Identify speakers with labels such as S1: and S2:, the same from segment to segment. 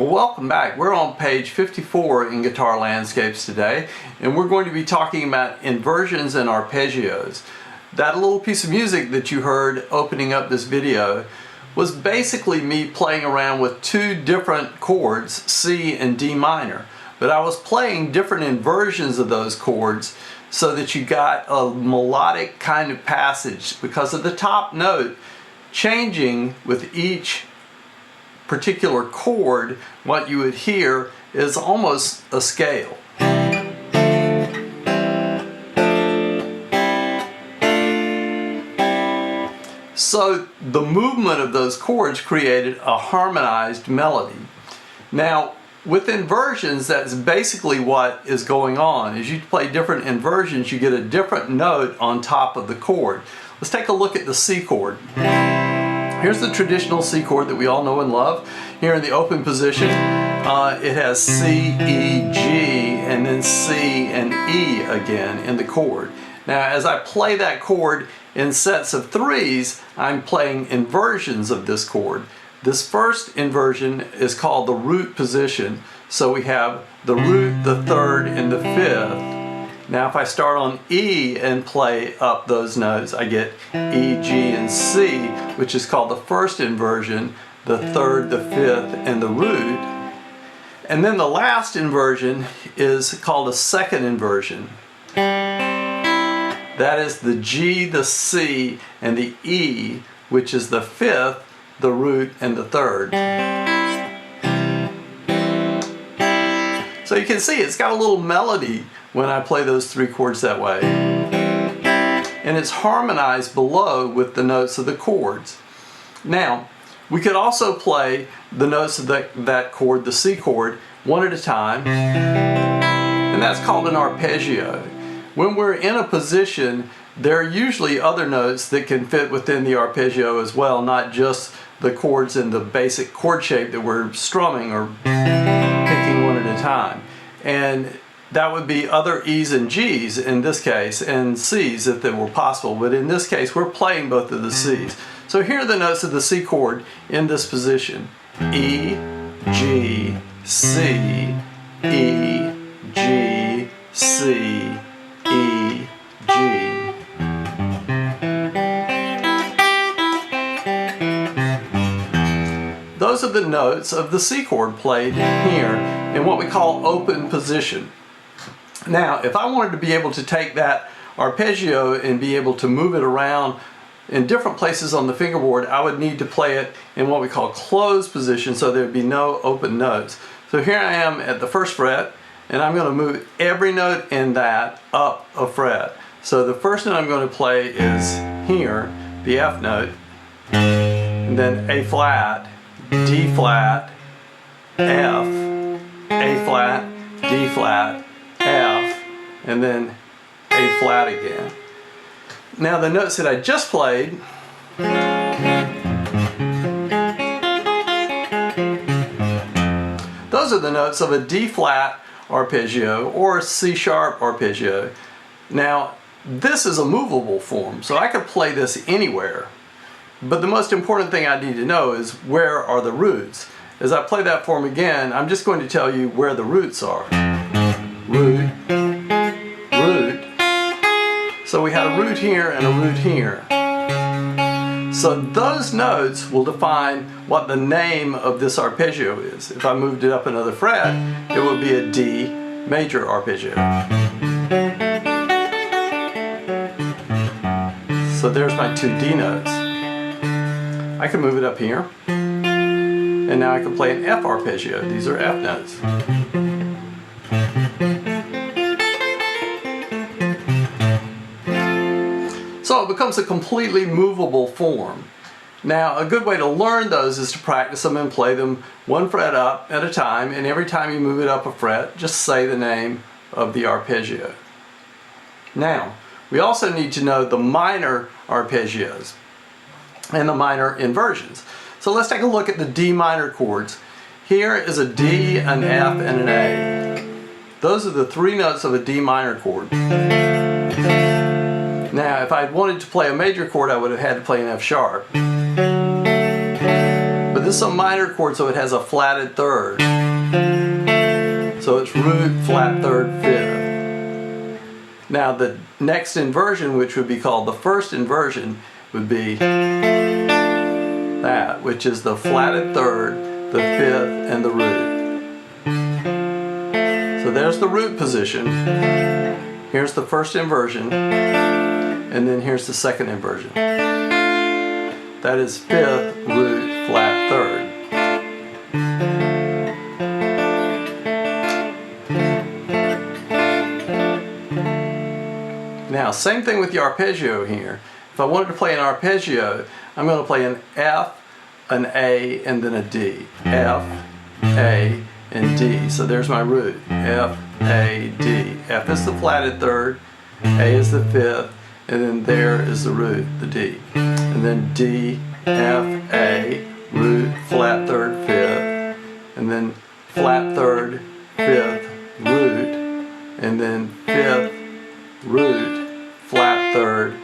S1: Well, welcome back. We're on page 54 in Guitar Landscapes today, and we're going to be talking about inversions and arpeggios. That little piece of music that you heard opening up this video was basically me playing around with two different chords, C and D minor. But I was playing different inversions of those chords so that you got a melodic kind of passage because of the top note changing with each particular chord. What you would hear is almost a scale. So the movement of those chords created a harmonized melody. Now with inversions, that's basically what is going on. As you play different inversions, you get a different note on top of the chord. Let's take a look at the C chord. Here's the traditional C chord that we all know and love. Here in the open position, it has C, E, G, and then C and E again in the chord. Now as I play that chord in sets of threes, I'm playing inversions of this chord. This first inversion is called the root position. So we have the root, the third, and the fifth. Now if I start on E and play up those notes, I get E, G, and C, which is called the first inversion, the third, the fifth, and the root. And then the last inversion is called a second inversion. That is the G, the C, and the E, which is the fifth, the root, and the third. So you can see it's got a little melody when I play those three chords that way. And it's harmonized below with the notes of the chords. Now, we could also play the notes of that chord, the C chord, one at a time. And that's called an arpeggio. When we're in a position, there are usually other notes that can fit within the arpeggio as well, not just the chords in the basic chord shape that we're strumming or picking one at a time. And that would be other E's and G's in this case, and C's if that were possible. But in this case, we're playing both of the C's. So here are the notes of the C chord in this position. E, G, C, E, G, C, E, G. Those are the notes of the C chord played here in what we call open position. Now, if I wanted to be able to take that arpeggio and be able to move it around in different places on the fingerboard, I would need to play it in what we call closed position, so there'd be no open notes. So here I am at the first fret, and I'm going to move every note in that up a fret. So the first note I'm going to play is here, the F note, and then A flat, D flat, F, A flat, D flat, F, and then A flat again. Now the notes that I just played, those are the notes of a D flat arpeggio or C sharp arpeggio. Now this is a movable form, so I could play this anywhere. But the most important thing I need to know is where are the roots. As I play that form again, I'm just going to tell you where the roots are. Root, root. So we had a root here and a root here. So those notes will define what the name of this arpeggio is. If I moved it up another fret, it would be a D major arpeggio. So there's my two D notes. I can move it up here, and now I can play an F arpeggio. These are F notes. So it becomes a completely movable form. Now a good way to learn those is to practice them and play them one fret up at a time, and every time you move it up a fret, just say the name of the arpeggio. Now, we also need to know the minor arpeggios and the minor inversions. So let's take a look at the D minor chords. Here is a D, an F, and an A. Those are the three notes of a D minor chord. Now if I wanted to play a major chord, I would have had to play an F sharp. But this is a minor chord, so it has a flatted third. So it's root, flat third, fifth. Now the next inversion, which would be called the first inversion, would be that, which is the flatted third, the fifth, and the root. So there's the root position. Here's the first inversion, and then here's the second inversion. That is fifth, root, flat third. Now, same thing with the arpeggio here. If I wanted to play an arpeggio, I'm going to play an F, an A, and then a D. F, A, and D. So there's my root. F, A, D. F is the flatted third, A is the fifth, and then there is the root, the D. And then D, F, A, root, flat third, fifth, and then flat third, fifth, root, and then fifth, root, flat third,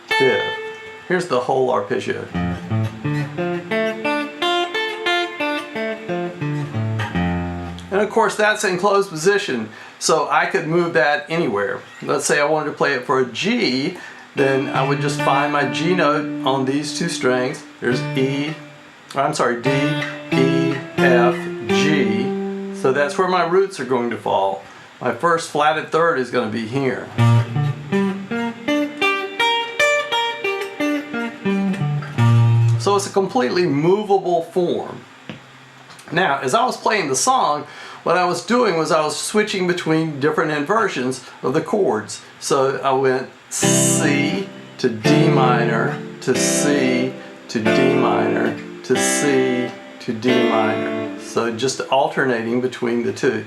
S1: fifth. Here's the whole arpeggio. And of course that's in closed position, so I could move that anywhere. Let's say I wanted to play it for a G, then I would just find my G note on these two strings. There's D, E, F, G. So that's where my roots are going to fall. My first flatted third is going to be here. So it's a completely movable form. Now, as I was playing the song, what I was doing was I was switching between different inversions of the chords. So I went C to D minor, to C, to D minor, to C, to D minor. So just alternating between the two.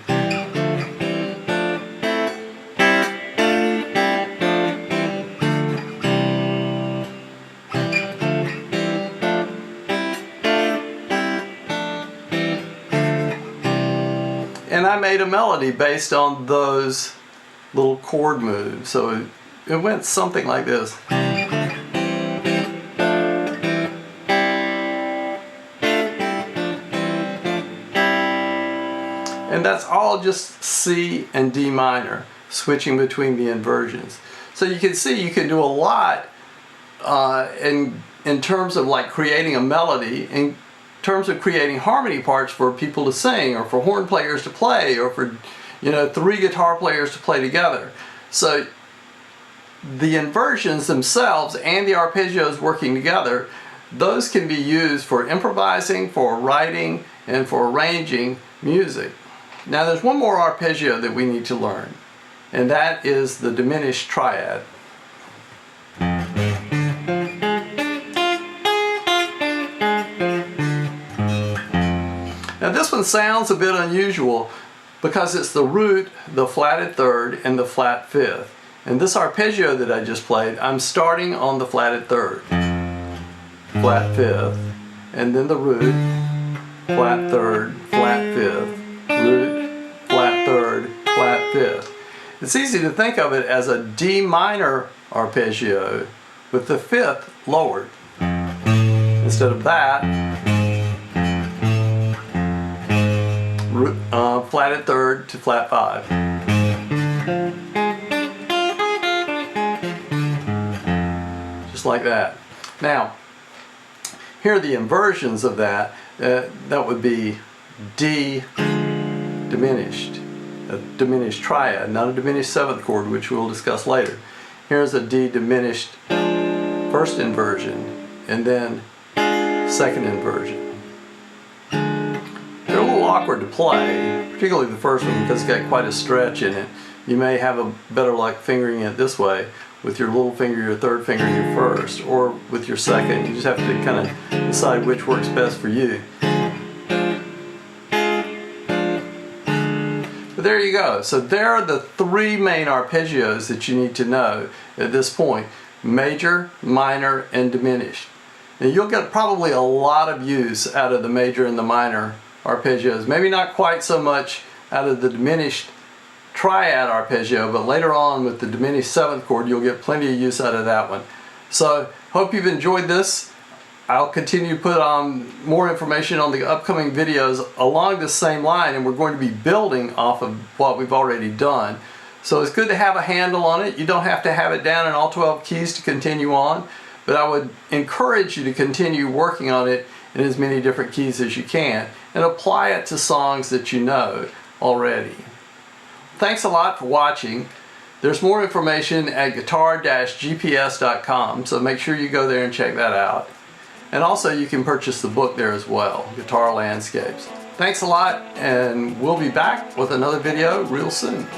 S1: And I made a melody based on those little chord moves. So it went something like this. And that's all just C and D minor, switching between the inversions. So you can see you can do a lot in terms of like creating a melody, in terms of creating harmony parts for people to sing, or for horn players to play, or for, you know, three guitar players to play together. So the inversions themselves and the arpeggios working together, those can be used for improvising, for writing, and for arranging music. Now there's one more arpeggio that we need to learn, and that is the diminished triad. Now this one sounds a bit unusual because it's the root, the flatted third, and the flat fifth. And this arpeggio that I just played, I'm starting on the flatted third, flat fifth, and then the root, flat third, flat fifth, root, flat third, flat fifth. It's easy to think of it as a D minor arpeggio with the fifth lowered. Instead of that, flatted third to flat five. Just like that. Now, here are the inversions of that. That would be D diminished, a diminished triad, not a diminished seventh chord, which we'll discuss later. Here's a D diminished first inversion, and then second inversion. They're a little awkward to play, particularly the first one because it's got quite a stretch in it. You may have a better luck fingering it this way, with your little finger, your third finger, and your first, or with your second. You just have to kind of decide which works best for you. But there you go. So there are the three main arpeggios that you need to know at this point: major, minor, and diminished. And you'll get probably a lot of use out of the major and the minor arpeggios. Maybe not quite so much out of the diminished triad arpeggio, but later on with the diminished seventh chord you'll get plenty of use out of that one. So hope you've enjoyed this. I'll continue to put on more information on the upcoming videos along the same line, and we're going to be building off of what we've already done. So it's good to have a handle on it. You don't have to have it down in all 12 keys to continue on, but I would encourage you to continue working on it in as many different keys as you can and apply it to songs that you know already. Thanks a lot for watching. There's more information at Guitar-Gps.com, so make sure you go there and check that out. And also you can purchase the book there as well, Guitar Landscapes. Thanks a lot, and we'll be back with another video real soon.